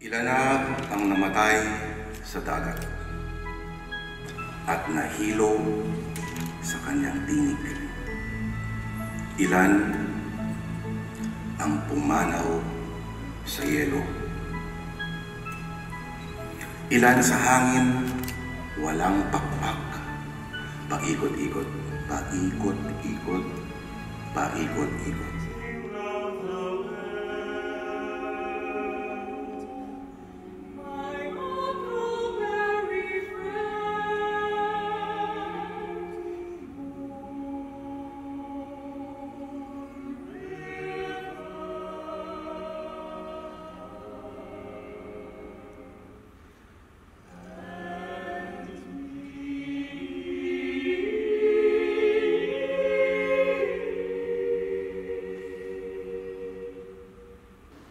Ilan na ang namatay sa dagat at nahilo sa kanyang tinig. Ilan ang pumanaw sa yelo. Ilan sa hangin walang pakpak, paikot-ikot, paikot-ikot, paikot-ikot.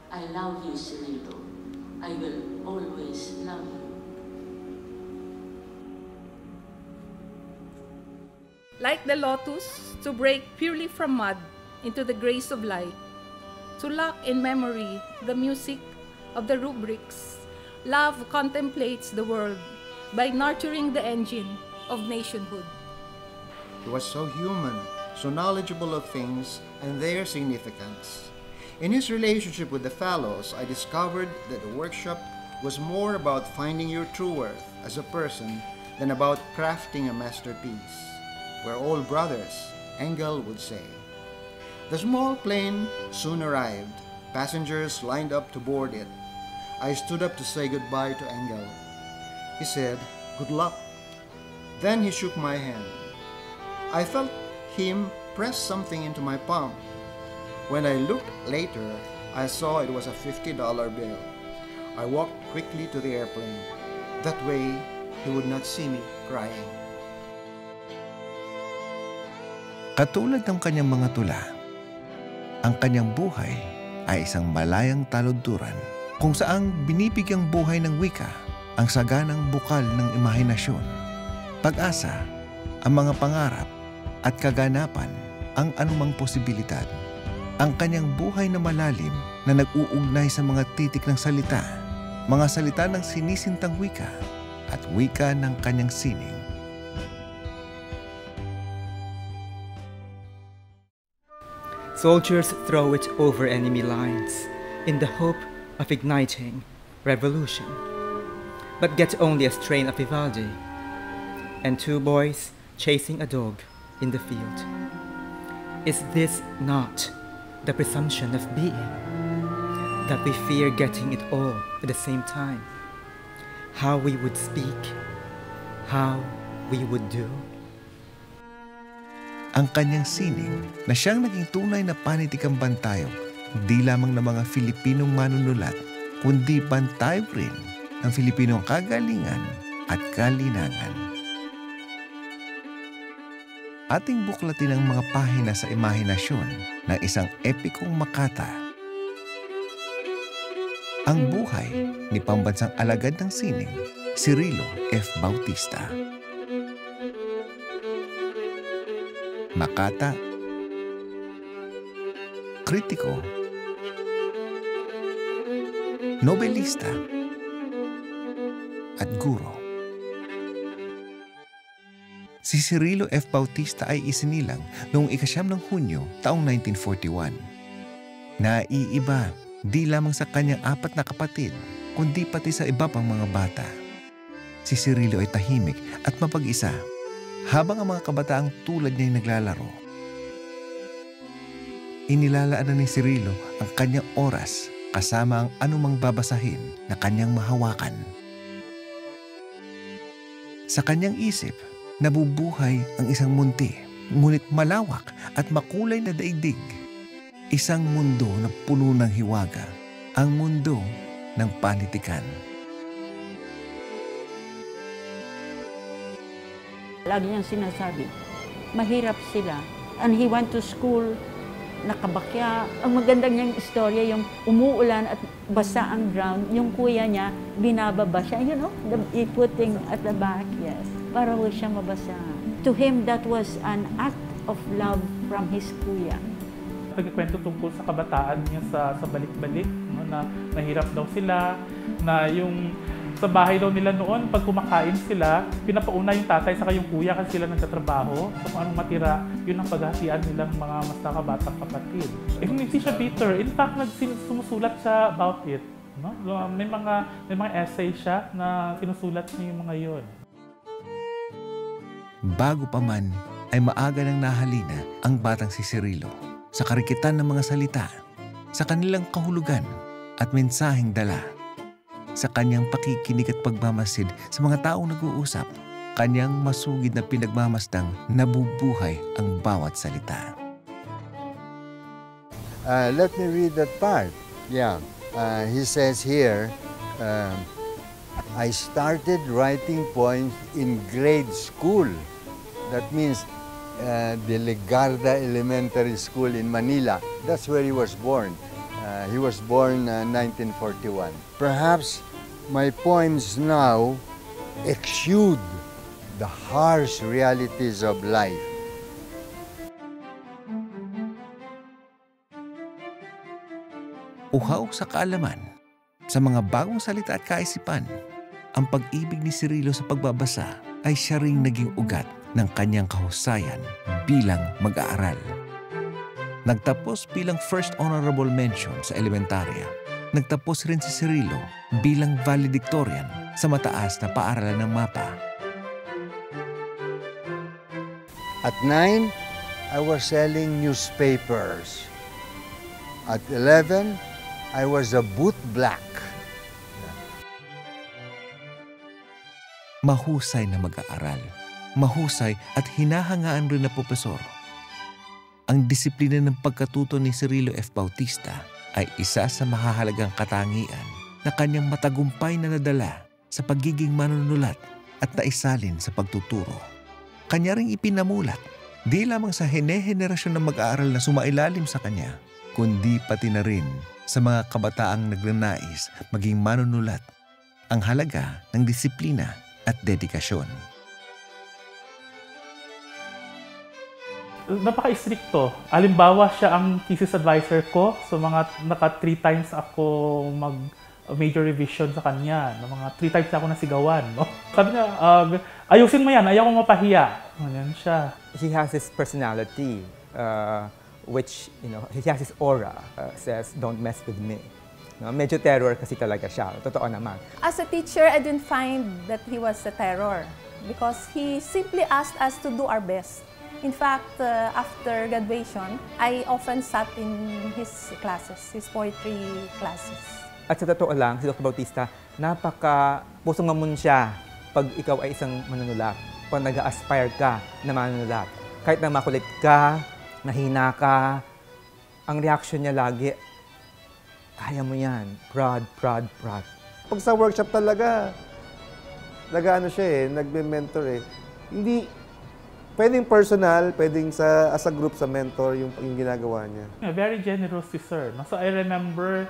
I love you, Cirilo. I will always love you. Like the lotus, to break purely from mud into the grace of light, to lock in memory the music of the rubrics, love contemplates the world by nurturing the engine of nationhood. He was so human, so knowledgeable of things and their significance. In his relationship with the fellows, I discovered that the workshop was more about finding your true worth as a person than about crafting a masterpiece. We're all brothers, Engel would say. The small plane soon arrived. Passengers lined up to board it. I stood up to say goodbye to Engel. He said, "Good luck." Then he shook my hand. I felt him press something into my palm. When I looked later, I saw it was a $50 bill. I walked quickly to the airplane. That way, he would not see me crying. Katulad ng kanyang mga tula, ang kanyang buhay ay isang malayang taludturan kung saang binibigyang buhay ng wika ang saganang bukal ng imahinasyon, pag-asa, ang mga pangarap at kaganapan ang anumang posibilidad. Ang kanyang buhay na malalim na nag-uugnay sa mga titik ng salita, mga salita ng sinisintang wika at wika ng kanyang sining. Soldiers throw it over enemy lines in the hope of igniting revolution, but get only a strain of Vivaldi and two boys chasing a dog in the field. Is this not the presumption of being, that we fear getting it all at the same time? How we would speak, how we would do. Ang kanyang sining na siyang naging tunay na panitikang bantayog, hindi lamang ng mga Filipinong manunulat, kundi bantayog rin ng Filipinong kagalingan at kalinangan. Ating buklatin ang mga pahina sa imahinasyon ng isang epikong makata. Ang buhay ni pambansang alagad ng sining, Cirilo F. Bautista. Makata, kritiko, nobelista, at guro. Si Cirilo F. Bautista ay isinilang noong 9 ng Hunyo taong 1941. Naiiba di lamang sa kanyang 4 na kapatid, kundi pati sa iba pang mga bata. Si Cirilo ay tahimik at mapag-isa, habang ang mga kabataang tulad niya ay naglalaro. Inilalaan ni Cirilo ang kanyang oras kasama ang anumang babasahin na kanyang mahawakan. Sa kanyang isip, nabubuhay ang isang munti, ngunit malawak at makulay na daigdig. Isang mundo na puno ng hiwaga, ang mundo ng panitikan. Lagi niyang sinasabi, mahirap sila. And he went to school, nakabakya. Ang magandang niyang istorya, yung umuulan at basa ang ground, yung kuya niya, binababa siya. You know, the putting at the back, yes. Para huwag siya mabasa. To him, that was an act of love from his kuya. nagkikwento tungkol sa kabataan niya sa balik-balik, no, na nahirap daw sila, na yung sa bahay daw nila noon, pag kumakain sila, pinapauna yung tatay saka yung kuya kasi sila nagtatrabaho. So kung anong matira, yun ang paghahatian nilang mga mas nakabatang kapatid. Hindi siya bitter. In fact, sumusulat siya about it. No? May mga essay siya na sinusulat niya yung mga yun. Bago pa man ay maaga nang nahalina ang batang si Cirilo sa karikitan ng mga salita, sa kanilang kahulugan at mensaheng dala. Sa kanyang pakikinig at pagmamasid sa mga taong nag-uusap, kanyang masugid na pinagmamasdang nabubuhay ang bawat salita. Let me read that part. Yeah, he says here, I started writing poems in grade school. That means the Legarda Elementary School in Manila. That's where he was born. He was born 1941. Perhaps my poems now exude the harsh realities of life. Uhaw sa kaalaman, sa mga bagong salita at kaisipan, ang pag-ibig ni Cirilo sa pagbabasa ay siya ring naging ugat ng kanyang kahusayan bilang mag-aaral. Nagtapos bilang First Honorable Mention sa elementarya. Nagtapos rin si Cirilo bilang valedictorian sa mataas na paaralan ng MAPA. At 9, I was selling newspapers. At 11, I was a boot black. Mahusay na mag-aaral. Mahusay at hinahangaan rin na propesor. Ang disiplina ng pagkatuto ni Cirilo F. Bautista ay isa sa mahahalagang katangian na kanyang matagumpay na nadala sa pagiging manunulat at naisalin sa pagtuturo. Kanya ring ipinamulat, di lamang sa henerasyon ng mag-aaral na sumailalim sa kanya, kundi pati na rin sa mga kabataang nagnanais maging manunulat, ang halaga ng disiplina at dedikasyon. Napaka-istrikto. Alimbawa, siya ang thesis advisor ko. So mga 3 times ako mag-major revision sa kanya. Mga 3 times ako nasigawan. No? Sabi niya, ayusin mo yan, ayaw kong mapahiya. Ganyan siya. He has his personality, which, he has his aura, says, don't mess with me. No, medyo terror kasi talaga siya. Totoo naman. As a teacher, I didn't find that he was a terror because he simply asked us to do our best. In fact, after graduation, I often sat in his classes, his poetry classes. At sa totoo lang, si Dr. Bautista, pusong mamun siya pag ikaw ay isang manunulat. Pag nag-aspire ka na manunulat. Kahit na makulit ka, nahina ka, ang reaction niya lagi, kaya mo yan. Proud, proud, proud. Pag sa workshop talaga, nagme-mentor . Hindi, pwedeng personal, pwedeng as a group sa mentor yung ginagawa niya. Yeah, very generous si Sir. So I remember,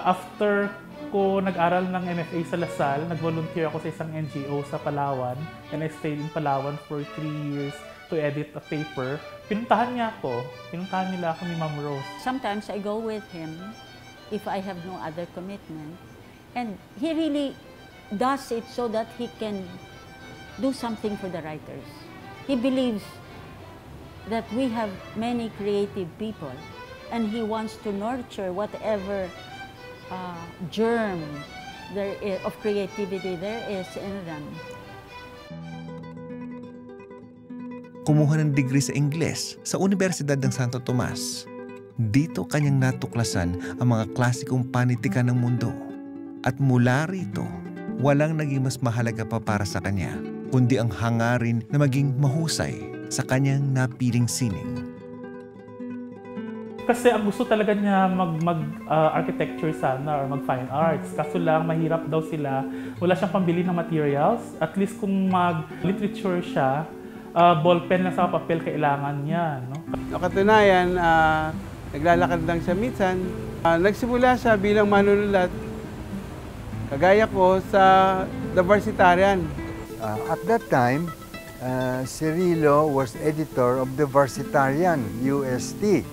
after ko nag-aral ng MFA sa Lasal, nag-volunteer ako sa isang NGO sa Palawan, and I stayed in Palawan for 3 years to edit a paper. Pinuntahan nila ako ni Ma'am Rose. Sometimes I go with him if I have no other commitment. And he really does it so that he can do something for the writers. He believes that we have many creative people and he wants to nurture whatever germ of creativity there is in them. Kumuha ng degree sa Ingles sa Universidad ng Santo Tomas. Dito kanyang natuklasan ang mga klasikong panitikan ng mundo. At mula rito, walang naging mas mahalaga pa para sa kanya, kundi ang hangarin na maging mahusay sa kanyang napiling sining. Kasi ang gusto talaga niya mag-architecture sana or mag-fine arts. Kaso lang, mahirap daw sila. Wala siyang pambili ng materials. At least kung mag-literature siya, ballpen na sa papel kailangan niya. No? Katunayan, naglalakad lang siya minsan. Nagsimula siya bilang manunulat. Kagaya ko sa The Varsitarian. At that time, Cirilo was editor of the Varsitarian, UST.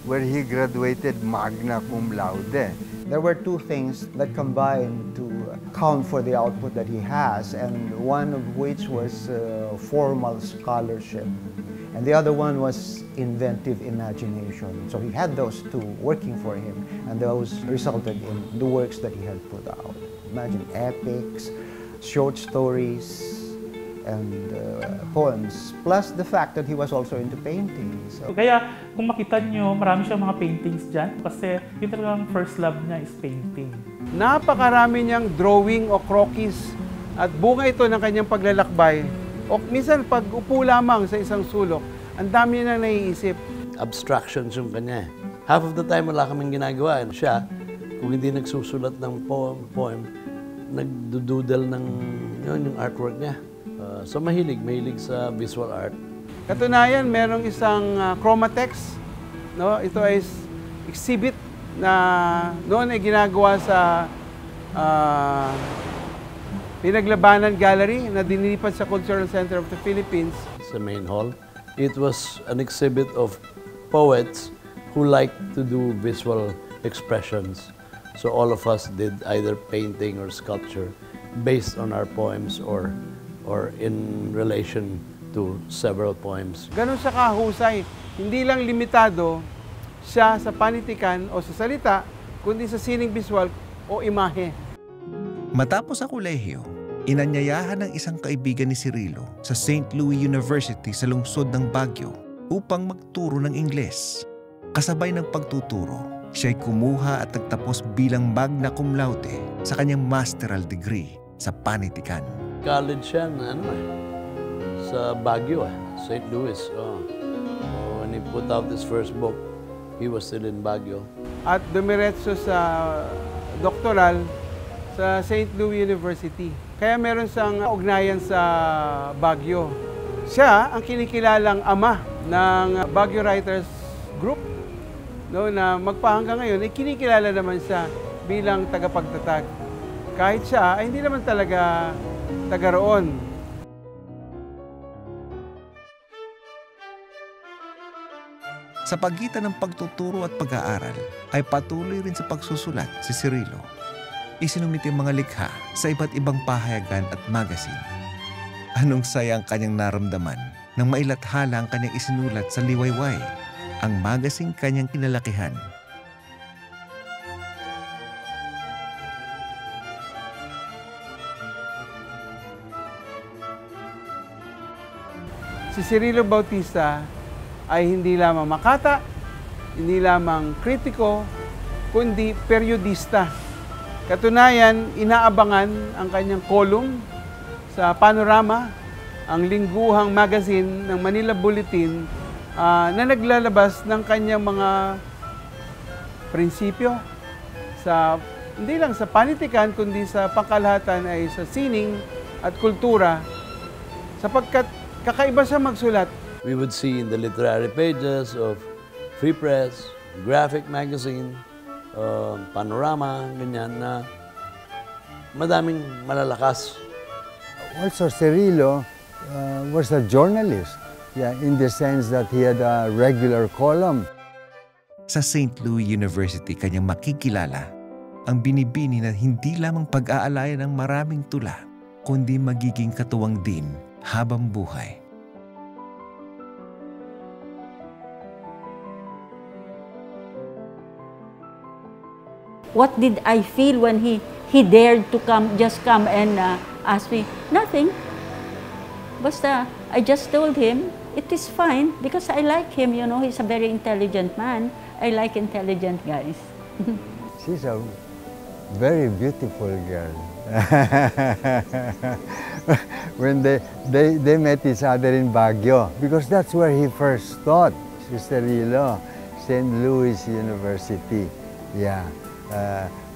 where he graduated magna cum laude. There were two things that combined to count for the output that he has, and one of which was formal scholarship, and the other one was inventive imagination. So he had those two working for him, and those resulted in the works that he had put out. Imagine epics, short stories, and poems, plus the fact that he was also into painting. So, kaya kung makita nyo, marami siyang mga paintings dyan kasi yung talagang first love niya is painting. Napakarami niyang drawing o croquis at bunga ito ng kanyang paglalakbay. O minsan pag upo lamang sa isang sulok, ang dami niya na naiisip. Abstractions yung kanya. Half of the time wala kaming ginagawa. Siya, kung hindi nagsusulat ng poem, nagdududel ng yung artwork niya. So mahilig sa visual art. Katunayan, merong isang chromatex. No? Ito ay exhibit na noon ay ginagawa sa Pinaglabanan Gallery na dinilipat sa Cultural Center of the Philippines. Sa main hall, it was an exhibit of poets who liked to do visual expressions. So all of us did either painting or sculpture based on our poems or in relation to several poems. Ganun siya kahusay. Hindi lang limitado siya sa panitikan o sa salita, kundi sa sining visual o imahe. Matapos sa kolehiyo, inanyayahan ng isang kaibigan ni Cirilo sa St. Louis University sa lungsod ng Baguio upang magturo ng Ingles. Kasabay ng pagtuturo, siya'y kumuha at nagtapos bilang magna cum laude sa kanyang masteral degree sa panitikan. College siya sa Baguio, St. Louis. When he put out his first book, he was still in Baguio. At dumiretso sa doctoral sa St. Louis University. Kaya meron siyang ugnayan sa Baguio. Siya ang kinikilalang ama ng Baguio Writers Group, no, na magpahanggang ngayon ay kinikilala naman siya bilang tagapagtatag. Kahit siya ay hindi naman talaga taga roon. Sa pagitan ng pagtuturo at pag-aaral, ay patuloy rin sa pagsusulat si Cirilo. Isinumiti ang mga likha sa iba't ibang pahayagan at magazine. Anong saya ang kanyang naramdaman nang mailathala ang kanyang isinulat sa Liwayway, ang magazine kanyang kinalakihan. Si Cirilo Bautista ay hindi lamang makata, hindi lamang kritiko, kundi periodista. Katunayan, inaabangan ang kanyang column sa Panorama, ang lingguhang magazine ng Manila Bulletin na naglalabas ng kanyang mga prinsipyo sa hindi lang sa panitikan kundi sa pangkalahatan ay sa sining at kultura sapagkat kakaiba siya magsulat. We would see in the literary pages of Free Press, Graphic Magazine, Panorama, ganyan na madaming malalakas. Also, Cirilo was a journalist, in the sense that he had a regular column. Sa St. Louis University, kanyang makikilala ang binibini na hindi lamang pag-aalaya ng maraming tula, kundi magiging katuwang din habang buhay. What did I feel when he dared to just come and ask me? Nothing. Basta, I just told him, it is fine because I like him, you know, he's a very intelligent man. I like intelligent guys. She's a very beautiful girl. When they met each other in Baguio, because that's where he first taught, Cirilo, St. Louis University. Yeah.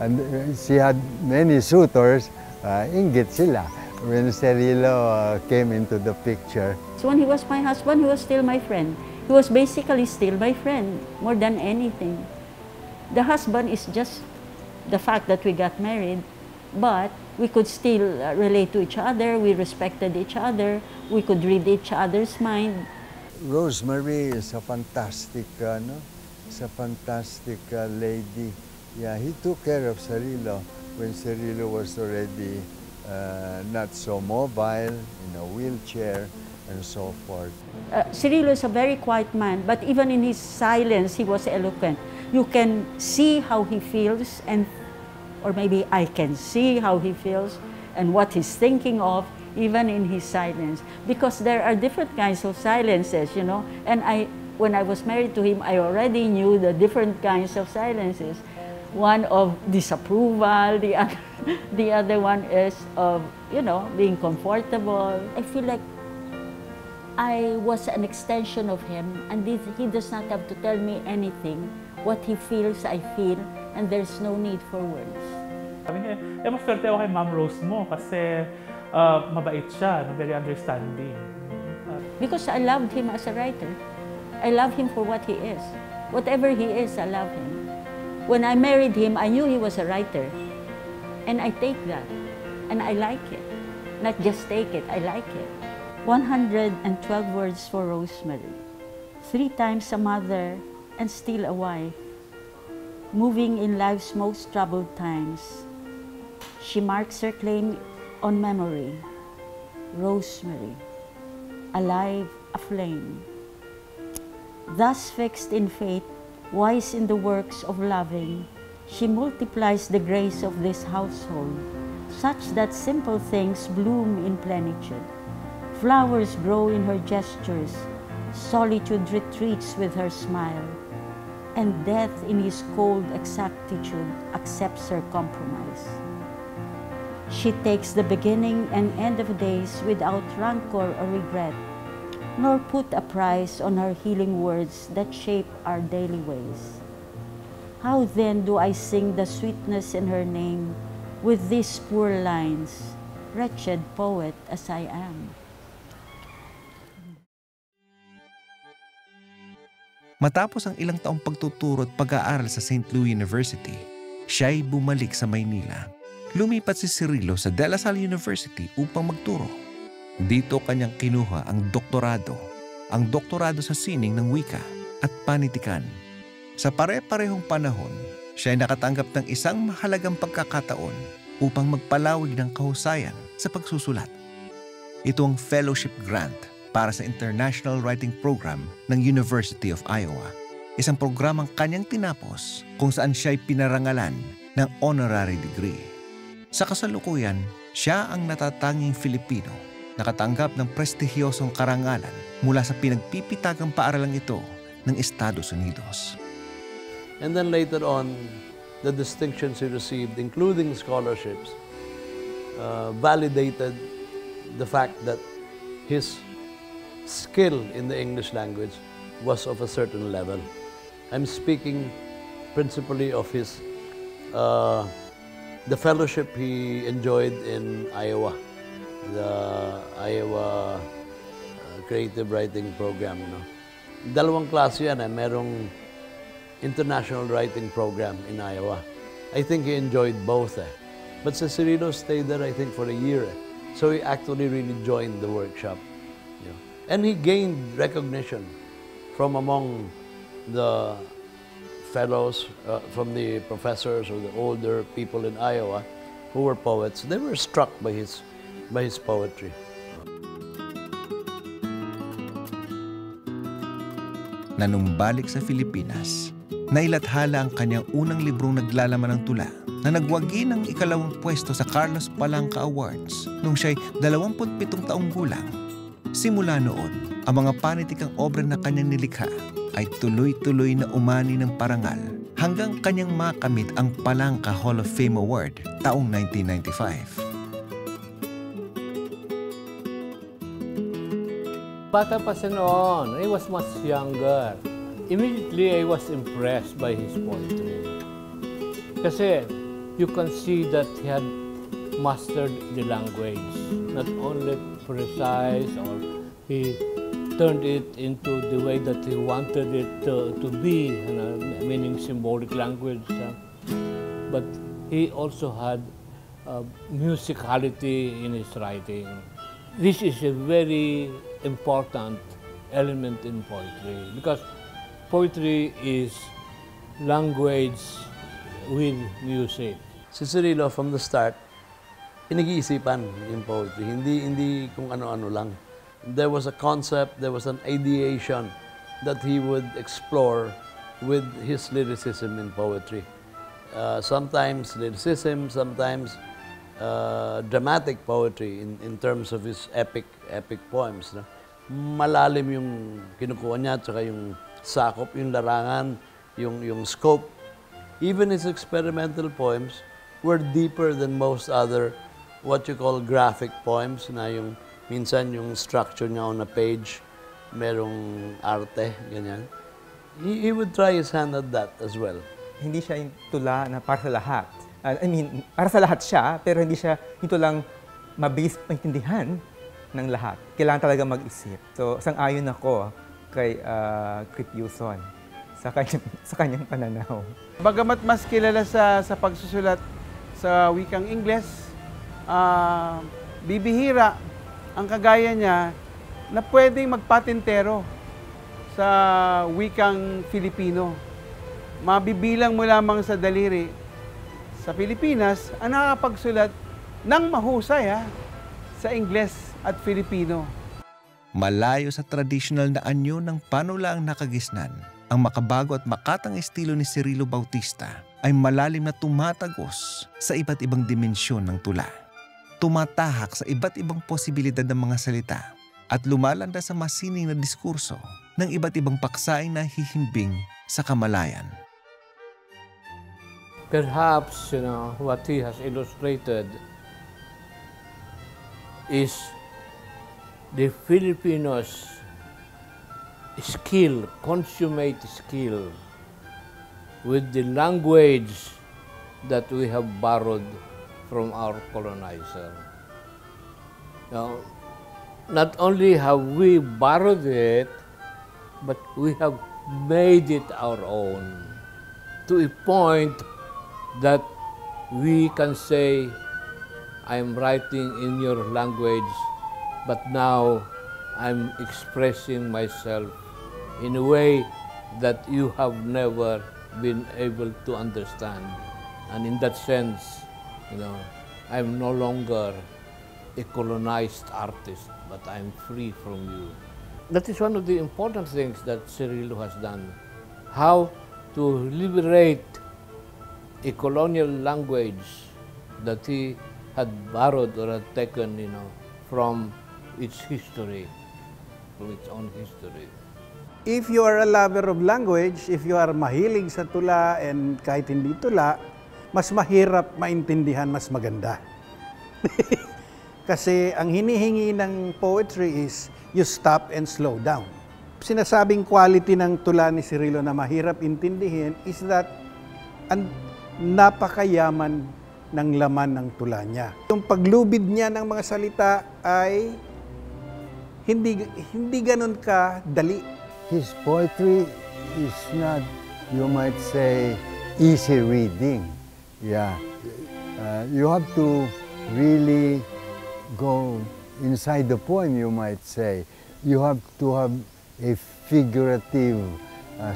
And she had many suitors, inggit sila, when Cirilo came into the picture. So when he was my husband, he was still my friend. He was basically still my friend, more than anything. The husband is just the fact that we got married, but we could still relate to each other, we respected each other, we could read each other's mind. Rosemary is a fantastic a fantastic lady. Yeah, he took care of Cirilo when Cirilo was already not so mobile, in a wheelchair, and so forth. Cirilo is a very quiet man, but even in his silence, he was eloquent. You can see how he feels, or maybe I can see how he feels and what he's thinking of, even in his silence. Because there are different kinds of silences, you know. And when I was married to him, I already knew the different kinds of silences. One of disapproval, the other one is of, you know, being comfortable. I feel like I was an extension of him, and he does not have to tell me anything. What he feels, I feel, and there's no need for words. Sabi niya, mas swerte ako kay Ma'am Rose mo kasi mabait siya, very understanding. Because I loved him as a writer. I love him for what he is. Whatever he is, I love him. When I married him, I knew he was a writer. And I take that. And I like it. Not just take it, I like it. 112 words for Rosemary. 3 times a mother and still a wife. Moving in life's most troubled times. She marks her claim on memory. Rosemary, alive, aflame. Thus fixed in fate, wise in the works of loving, she multiplies the grace of this household, such that simple things bloom in plenitude. Flowers grow in her gestures, solitude retreats with her smile, and death in his cold exactitude accepts her compromise. She takes the beginning and end of days without rancor or regret, nor put a price on her healing words that shape our daily ways. How then do I sing the sweetness in her name with these poor lines, wretched poet as I am? Matapos ang ilang taong pagtuturo at pag-aaral sa St. Louis University, siya'y bumalik sa Maynila. Lumipat si Cirilo sa De La Salle University upang magturo. Dito kanyang kinuha ang doktorado sa sining ng wika at panitikan. Sa pare-parehong panahon, siya ay nakatanggap ng isang mahalagang pagkakataon upang magpalawig ng kahusayan sa pagsusulat. Ito ang fellowship grant para sa International Writing Program ng University of Iowa. Isang programang kanyang tinapos kung saan siya ay pinarangalan ng honorary degree. Sa kasalukuyan, siya ang natatanging Filipino nakatanggap ng prestihiyosong karangalan mula sa pinagpipitagang paaralang ito ng Estados Unidos. And then later on, the distinctions he received, including scholarships, validated the fact that his skill in the English language was of a certain level. I'm speaking principally of his the fellowship he enjoyed in Iowa, the Iowa Creative Writing Program. No? Dalawang klase yan. Merong International Writing Program in Iowa. I think he enjoyed both. But Cirilo stayed there, I think, for a year. So he actually really joined the workshop. You know? And he gained recognition from among the fellows, from the professors or the older people in Iowa who were poets. They were struck by his poetry. Nanumbalik sa Pilipinas, nailathala ang kanyang unang librong naglalaman ng tula na nagwagi ng ikalawang pwesto sa Carlos Palanca Awards nung siya'y 27 taong gulang. Simula noon, ang mga panitikang obra na kanyang nilikha ay tuloy-tuloy na umani ng parangal hanggang kanyang makamit ang Palanca Hall of Fame Award taong 1995. Bata pa siya noon. I was much younger. Immediately, I was impressed by his poetry. Kasi you can see that he had mastered the language. Not only precise, or he turned it into the way that he wanted it to be, meaning symbolic language. But he also had musicality in his writing. This is a very important element in poetry because poetry is language with music. Si Cirilo, from the start, pinag-iisipan yung poetry. Hindi kung ano-ano lang. There was a concept, there was an ideation that he would explore with his lyricism in poetry. Sometimes lyricism, sometimes dramatic poetry in terms of his epic poems. No? Malalim yung kinukuha niya, tsaka yung sakop, yung larangan, yung scope. Even his experimental poems were deeper than most other what you call graphic poems, na yung minsan yung structure niya on a page, merong arte, ganyan. He would try his hand at that as well. Hindi siya yung tula na para sa lahat. I mean, para sa lahat siya, pero hindi siya yung tulang mabilis maintindihan ng lahat. Kailangan talaga mag-isip. So, sang-ayon ako kay Crip Yuson sa kanyang pananaw. Bagamat mas kilala sa pagsusulat sa wikang Ingles, bibihira ang kagaya niya na pwedeng magpatintero sa wikang Filipino. Mabibilang mo lamang sa daliri sa Pilipinas ang nakakapagsulat ng mahusay sa Ingles at Filipino. Malayo sa traditional na anyo ng panulaang nakagisnan, ang makabago at makatang estilo ni Cirilo Bautista ay malalim na tumatagos sa iba't ibang dimensyon ng tula. Tumatahak sa iba't ibang posibilidad ng mga salita at lumalanda sa masining na diskurso ng iba't ibang paksaing na hihimbing sa kamalayan. Perhaps, what he has illustrated is the Filipinos' skill, consummate skill, with the language that we have borrowed from our colonizer. Now, not only have we borrowed it, but we have made it our own to a point that we can say, I'm writing in your language, but now I'm expressing myself in a way that you have never been able to understand. And in that sense, I'm no longer a colonized artist, but I'm free from you. That is one of the important things that Cirilo has done. How to liberate a colonial language that he had borrowed or had taken, from its history, from its own history. If you are a lover of language, if you are mahilig sa tula and kahit hindi tula, mas mahirap maintindihan, mas maganda. Kasi ang hinihingi ng poetry is you stop and slow down. Sinasabing quality ng tula ni Cirilo na mahirap intindihin is that napakayaman ng laman ng tula niya. Yung paglubid niya ng mga salita ay hindi ganun kadali. His poetry is not, you might say, easy reading. Yeah. You have to really go inside the poem, you might say. You have to have a figurative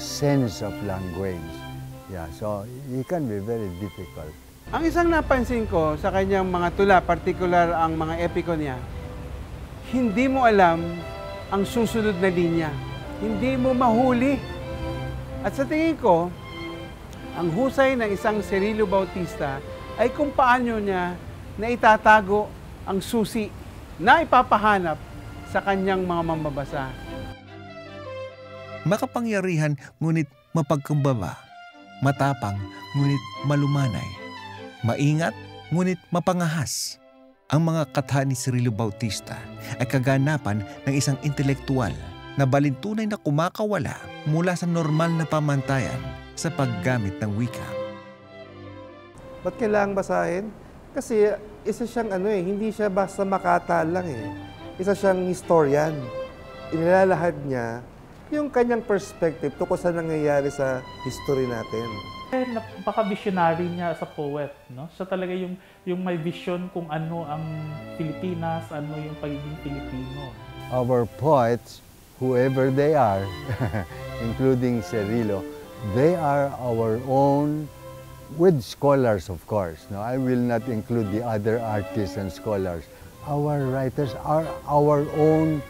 sense of language. Yeah, so it can be very difficult. Ang isang napansin ko sa kanyang mga tula, particular ang mga epiko niya, hindi mo alam ang susunod na linya. Hindi mo mahuli. At sa tingin ko, ang husay ng isang Cirilo Bautista ay kung paano niya na itatago ang susi na ipapahanap sa kanyang mga mambabasa. Makapangyarihan ngunit mapagkumbaba, matapang ngunit malumanay, maingat ngunit mapangahas. Ang mga katha ni Cirilo Bautista ay kaganapan ng isang intelektual na balintunay na kumakawala mula sa normal na pamantayan sa paggamit ng wika. Ba't kailangang basahin? Kasi isa siyang hindi siya basta makata lang Isa siyang historian. Inilalahad niya yung kanyang perspective tungkol sa nangyayari sa history natin. Napaka-visionary niya sa poet, no? Siya talaga yung may vision kung ano ang Pilipinas, ano yung pagiging Pilipino. Our poets, whoever they are, including Cirilo, They are our own, with scholars of course. Now, I will not include the other artists and scholars. Our writers are our own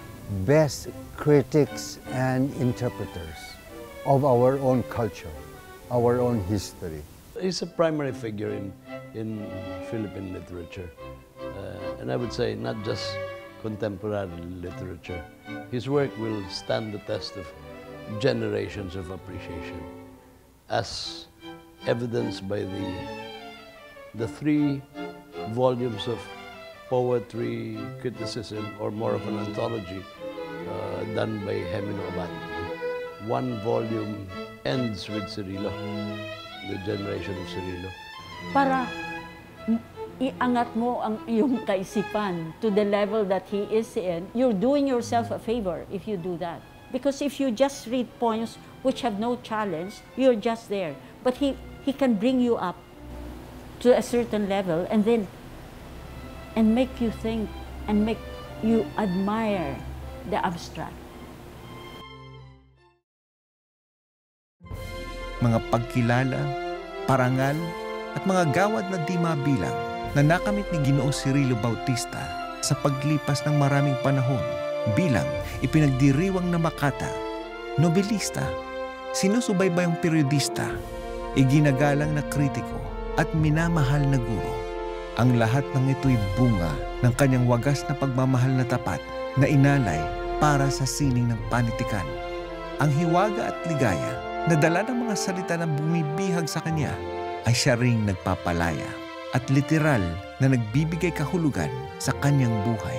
best critics and interpreters of our own culture, our own history. He's a primary figure in Philippine literature. And I would say not just contemporary literature. His work will stand the test of generations of appreciation, as evidenced by the 3 volumes of poetry criticism, or more of an anthology, done by Hemino Abad. 1 volume ends with Cirilo, the generation of Cirilo. Para iangat mo ang iyong kaisipan to the level that he is in, you're doing yourself a favor if you do that. Because if you just read poems which have no challenge, you're just there. But he can bring you up to a certain level and make you think and make you admire the abstract. Mga pagkilala, parangal, at mga gawad na di mabilang na nakamit ni Ginoong Cirilo Bautista sa paglipas ng maraming panahon bilang ipinagdiriwang na makata, nobelista, sinusubaybayang periodista, iginagalang na kritiko at minamahal na guro. Ang lahat ng ito'y bunga ng kanyang wagas na pagmamahal na tapat na inalay para sa sining ng panitikan. Ang hiwaga at ligaya na dala ng mga salita na bumibihag sa kanya ay siya ring nagpapalaya at literal na nagbibigay kahulugan sa kanyang buhay.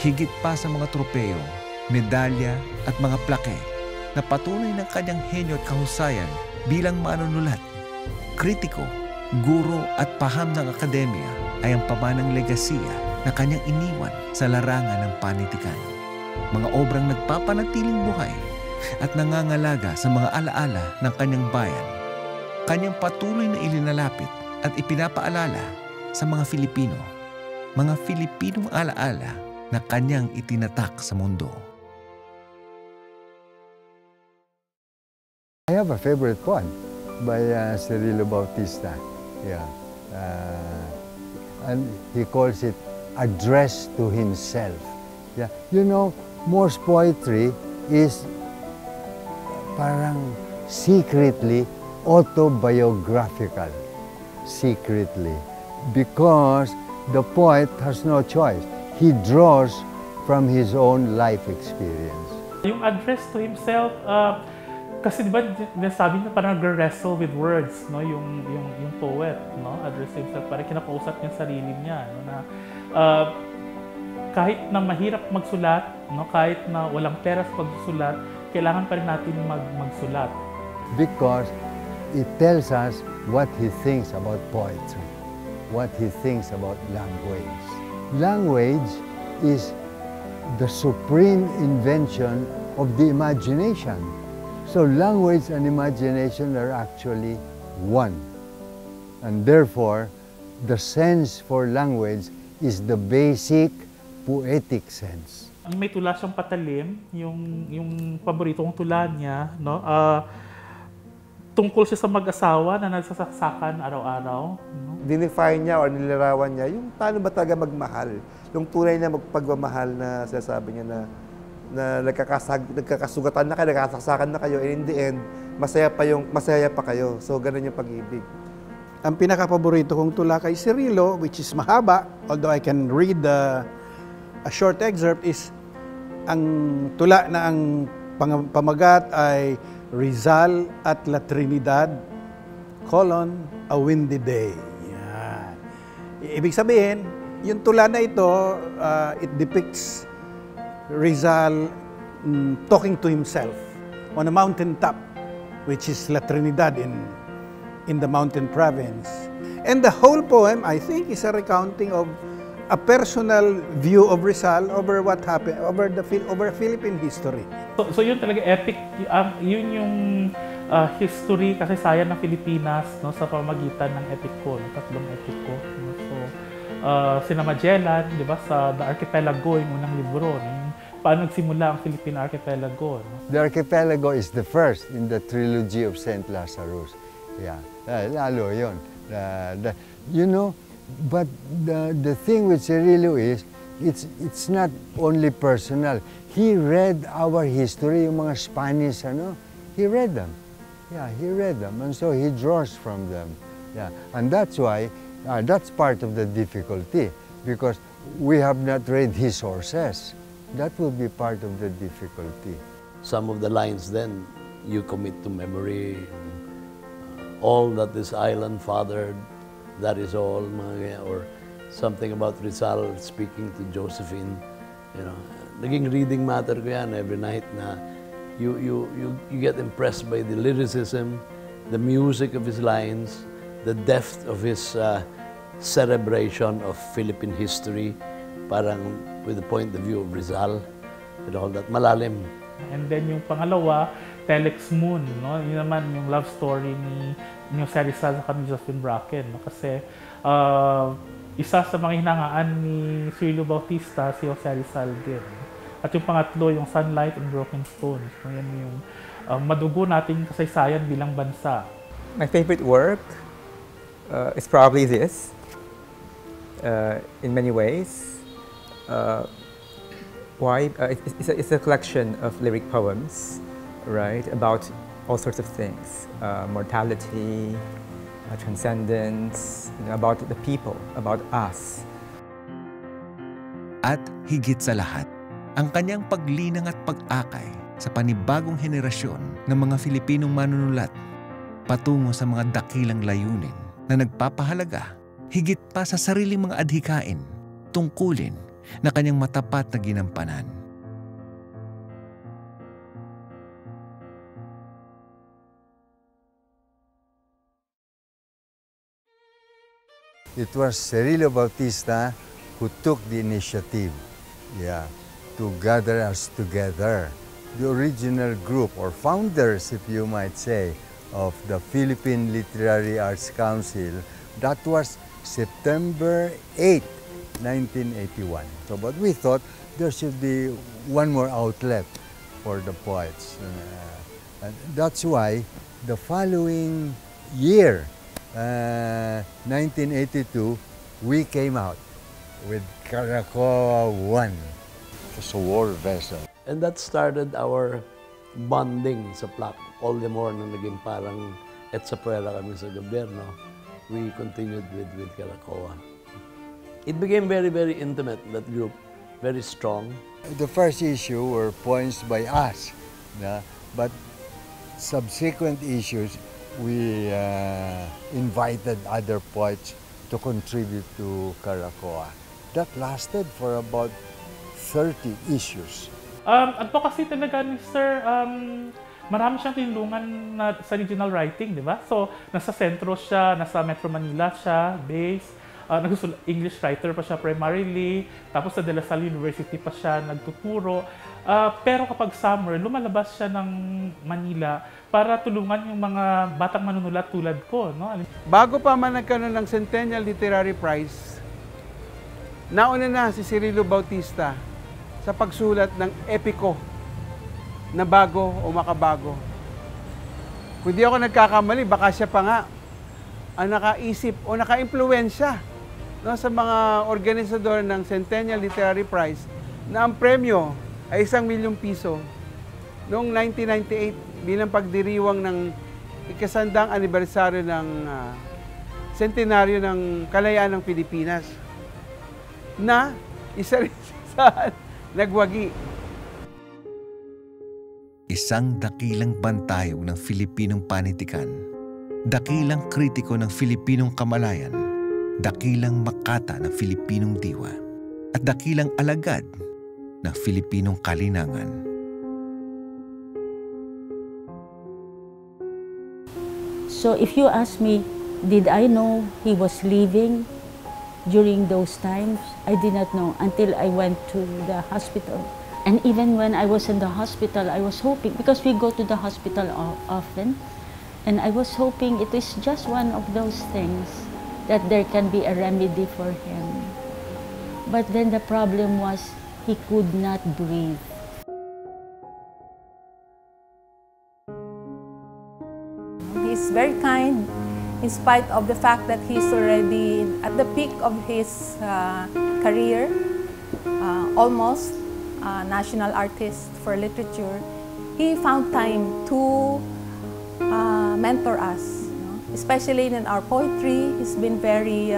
Higit pa sa mga tropeo, medalya at mga plake na patunay ng kanyang henyo at kahusayan bilang manunulat, kritiko, guro at paham ng akademya ay ang pamanang legasiya na kanyang iniwan sa larangan ng panitikan. Mga obrang nagpapanatiling buhay at nangangalaga sa mga alaala ng kanyang bayan. Kanyang patuloy na ilinalapit at ipinapaalala sa mga Filipino, mga Filipinong alaala na kanyang itinatak sa mundo. I have a favorite poem by Cirilo Bautista. Yeah. And he calls it Address to Himself. Yeah. You know, Morse poetry is parang secretly autobiographical. Secretly. Because the poet has no choice. He draws from his own life experience. Yung address to himself, kasi di ba nasabi na parang nag-wrestle with words, no? Yung poet, no? Address to himself, parang kinakausap niya sarili niya, no? Na kahit na mahirap magsulat, no? Kahit na walang pera sa pagsusulat, kailangan pa rin natin magsulat. Because it tells us what he thinks about poetry, what he thinks about language. Language is the supreme invention of the imagination. So language and imagination are actually one. And therefore, the sense for language is the basic poetic sense. May tula siyang patalim, yung paborito kong tula niya, no? Tungkol siya sa mag-asawa na nagsasaksakan araw-araw. No? Dinefine niya or nilarawan niya yung paano ba talaga magmahal. Yung tunay na magpagmamahal na sinasabi niya na nagkakasugatan na kayo, nagkakasaksakan na kayo, and in the end, masaya pa kayo. So, ganun yung pag-ibig. Ang pinaka-paborito kong tula kay Cirilo, which is mahaba, although I can read a short excerpt, is ang tula na ang pamagat ay Rizal at La Trinidad, A Windy Day. Yan. Ibig sabihin, yung tula na ito, it depicts Rizal talking to himself on a mountain top, which is La Trinidad in the mountain province. And the whole poem, I think, is a recounting of a personal view of Rizal over what happened, over Philippine history. So yun talaga epic, yun yung history, kasaysayan ng Pilipinas, no, sa pamamagitan ng epiko, no, tatlong epiko. No? So sina Magellan, di ba, sa The Archipelago, yung unang libro, yung paano nagsimula ang Philippine Archipelago. No? The Archipelago is the first in the trilogy of St. Lazarus. Yeah, lalo yun. You know, but the thing with Cirilo is, it's not only personal. He read our history, yung mga Spanish, he read them. Yeah, he read them, and so he draws from them. Yeah, and that's why, that's part of the difficulty, because we have not read his sources. That will be part of the difficulty. Some of the lines then, you commit to memory, all that this island fathered, that is all, or something about Rizal speaking to Josephine. You know, naging reading matter ko yan every night na you get impressed by the lyricism, the music of his lines, the depth of his celebration of Philippine history, parang with the point of view of Rizal and all that, malalim. And then yung pangalawa, Telex Moon, no? Yun naman yung love story ni Sagisag at ni Josephine Bracken. No? Kasi isa sa mga hinangaan ni Cirilo Bautista, si Sagisag din. At yung pangatlo, yung Sunlight and Broken Stones. No? Yan yung madugo nating kasaysayan bilang bansa. My favorite work is probably this, in many ways. It's a collection of lyric poems, right, about all sorts of things, mortality, transcendence, about the people, about us. At higit sa lahat, ang kanyang paglinang at pag-akay sa panibagong henerasyon ng mga Filipinong manunulat patungo sa mga dakilang layunin na nagpapahalaga higit pa sa sariling mga adhikain, tungkulin na kanyang matapat na ginampanan. It was Cirilo Bautista who took the initiative, to gather us together. The original group, or founders, if you might say, of the Philippine Literary Arts Council, that was September 8, 1981. So, but we thought there should be one more outlet for the poets. And that's why the following year, 1982, we came out with Caracoa 1. It was a war vessel. And that started our bonding sa PLAC. All the more na naging parang etsapuera kami sa gobyerno, we continued with Caracoa. It became very, very intimate, that group, very strong. The first issue were poems by us, but subsequent issues, we invited other poets to contribute to Caracoa. That lasted for about 30 issues. Advocacy talaga ni Sir, marami siyang tinulungan sa regional writing, di ba? So, nasa sentro siya, nasa Metro Manila siya, base. English writer pa siya primarily, tapos sa De La Salle University pa siya nagtuturo. Pero kapag summer, lumalabas siya ng Manila para tulungan yung mga batang manunulat tulad ko. No? Bago pa man nagkaroon ng Centennial Literary Prize, nauna na si Cirilo Bautista sa pagsulat ng epiko na bago o makabago. Kung di ako nagkakamali, baka siya pa nga ang nakaisip o naka-impluwensya sa mga organisador ng Centennial Literary Prize na ang premyo ay 1 milyong piso noong 1998 bilang pagdiriwang ng ikasandang anibersaryo ng sentenaryo ng kalayaan ng Pilipinas na isa rin sa nagwagi. Isang dakilang bantayog ng Filipinong panitikan, dakilang kritiko ng Filipinong kamalayan, dakilang makata ng Filipinong diwa, at dakilang alagad ng Filipinong kalinangan. So if you ask me, did I know he was leaving during those times? I did not know until I went to the hospital. And even when I was in the hospital, I was hoping, because we go to the hospital often, and I was hoping it is just one of those things that there can be a remedy for him. But then the problem was he could not breathe. He's very kind in spite of the fact that he's already at the peak of his career, almost a national artist for literature. He found time to mentor us, especially in our poetry. He's been very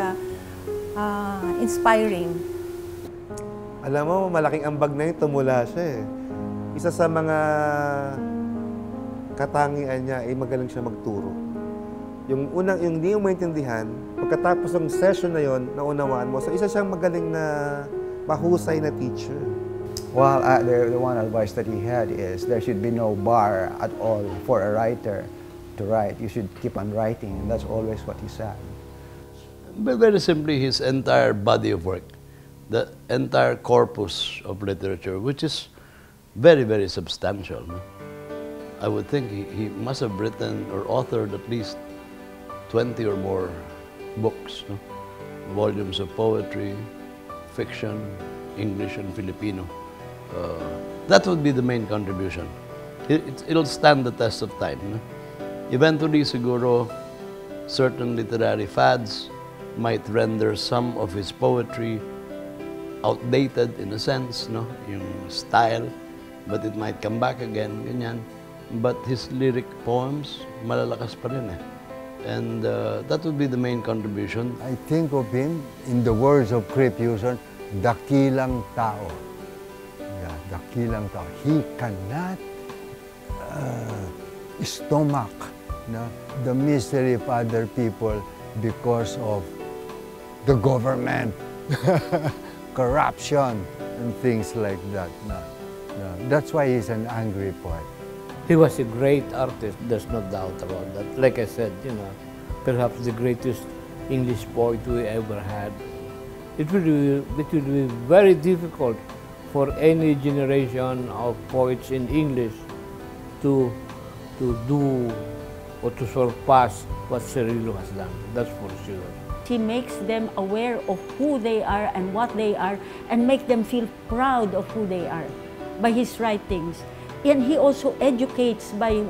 inspiring. Alam mo, malaking ambag na yun, tumula siya eh. Isa sa mga katangian niya ay magaling siya magturo. Yung hindi mo maintindihan, pagkatapos ng session na yon, naunawaan mo. So isa siyang magaling na mahusay na teacher. Well, the one advice that he had is there should be no bar at all for a writer to write. You should keep on writing, and that's always what he said. But very simply, his entire body of work, the entire corpus of literature, which is very, very substantial. No? I would think he must have written or authored at least 20 or more books, no? Volumes of poetry, fiction, English and Filipino. That would be the main contribution. It'll stand the test of time. No? Eventually, siguro, certain literary fads might render some of his poetry outdated in a sense, no? Yung style, but it might come back again, ganyan. But his lyric poems, malalakas pa rin eh. And that would be the main contribution. I think of him, in the words of Crepuson, dakilang tao. Yeah, dakilang tao. He cannot stomach the misery of other people because of the government, corruption, and things like that. No. That's why he's an angry poet. He was a great artist, there's no doubt about that. Like I said, perhaps the greatest English poet we ever had. It would be very difficult for any generation of poets in English to do or to surpass what Cirilo has done. That's for sure. He makes them aware of who they are and what they are, and make them feel proud of who they are by his writings. And he also educates by,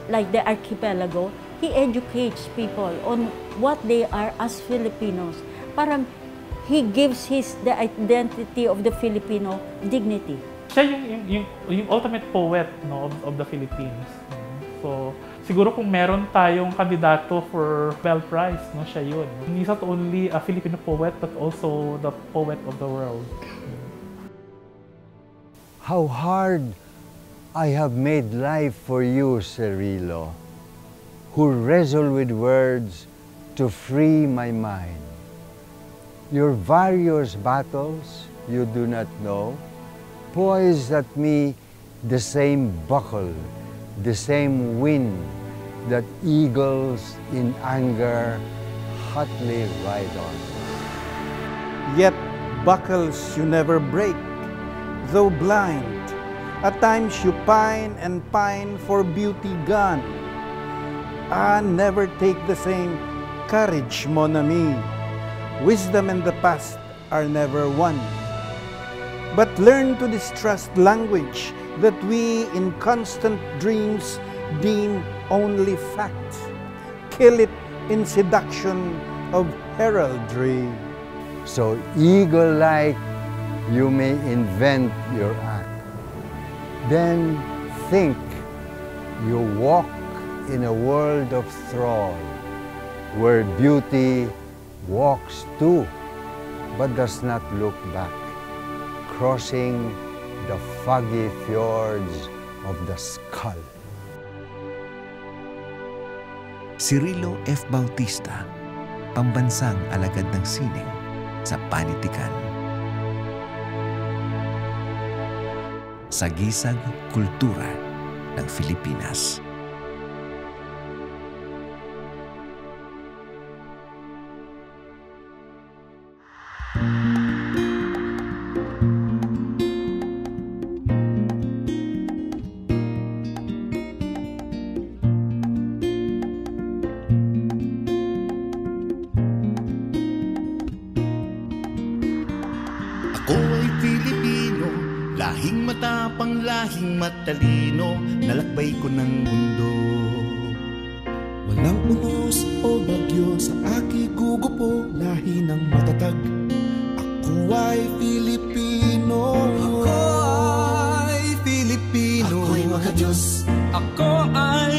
like the archipelago, he educates people on what they are as Filipinos. Parang he gives the identity of the Filipino dignity. Siya yung ultimate poet, no, of the Philippines. So, siguro kung meron tayong kandidato for Nobel Prize, no, siya yun. He's not only a Filipino poet, but also the poet of the world. How hard I have made life for you, Cirilo, who wrestle with words to free my mind. Your various battles you do not know, poise at me the same buckle, the same wind that eagles in anger hotly ride on. Yet buckles you never break, though blind. At times you pine and pine for beauty gone. Never take the same courage, mon ami. Wisdom and the past are never one. But learn to distrust language that we in constant dreams deem only fact. Kill it in seduction of heraldry. So eagle-like you may invent your act. Then think you walk in a world of thrall, where beauty walks too, but does not look back, crossing the foggy fjords of the skull. Cirilo F. Bautista, pambansang alagad ng sining sa panitikan. Sagisag Kultura ng Pilipinas. panglahing matalino, nalakbay ko ng mundo. Walang unos o bagyo sa aking gugupo, lahi ng matatag. Ako ay Filipino. Ako ay Filipino. Ako'y makadiyos. Ako ay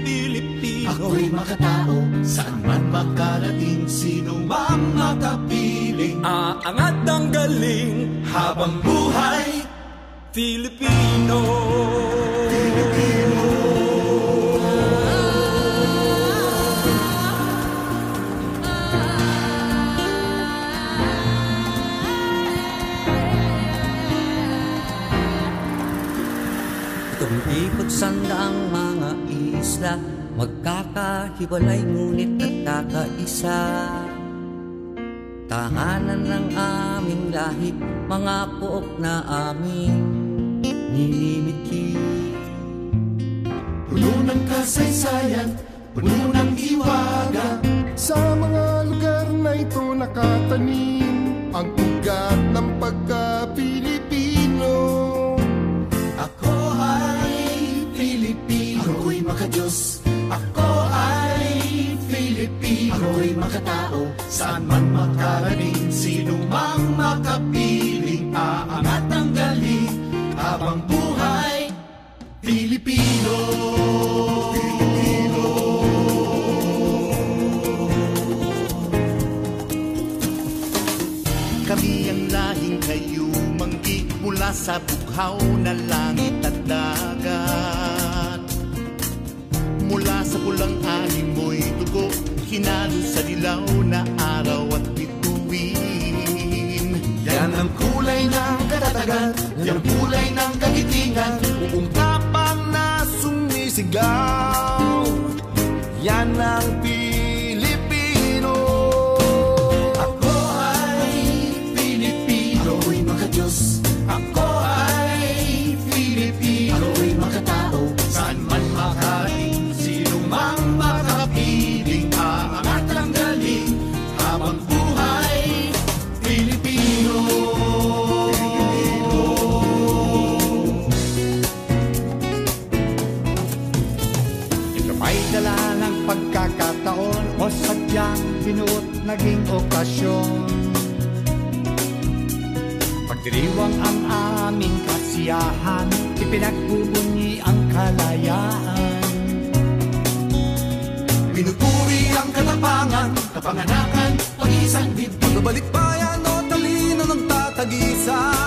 Filipino. Ako'y makatao. Saan man makarating, sino man makapiling. Aangat ang galing habang buhay. Filipino. Filipino. Ipagsanda ang mga isla, magkakahiwalay ngunit nagkakaisa. Tahanan ng aming lahi, mga pook na aming ninimiki. Puno ng kasaysayan, puno ng hiwaga. Sa mga lugar na ito nakatanim ang ugat ng pagka-Pilipino. Ako ay Filipino. Ako'y makadiyos. Ako ay Filipino. Ako'y makatao. Saan man makarating, sino mang makapiling. Aangat ang galing habang buhay. Filipino. Filipino. Kami ang lahing kayumanggi mula sa bughaw na langit at dagat. Mula sa pulang animoy dugo, hinalo sa dilaw na araw at bituin. Yan ang kulay ng katatagan, yan ang kulay ng kagitingan, buong tapang na sumisigaw. Yan ang Pilipino. Ako ay Pilipino. Ako'y makadiyos. Ako ay Filipino. Ako'y makatao. Saan man makarating, sino mang makapiling. Aangat ang galing habang buhay. Filipino. Ito may dala ng pagkakataon o sadyang binuot naging okasyon. Pagdiriwang ang aming kasiyahan, ipinagbubunyi ang kalayaan. Pinupuri ang katapangan, kapanganakan, pag-iisang dibdib. Pagbalikbayan o talino ng tatagisa.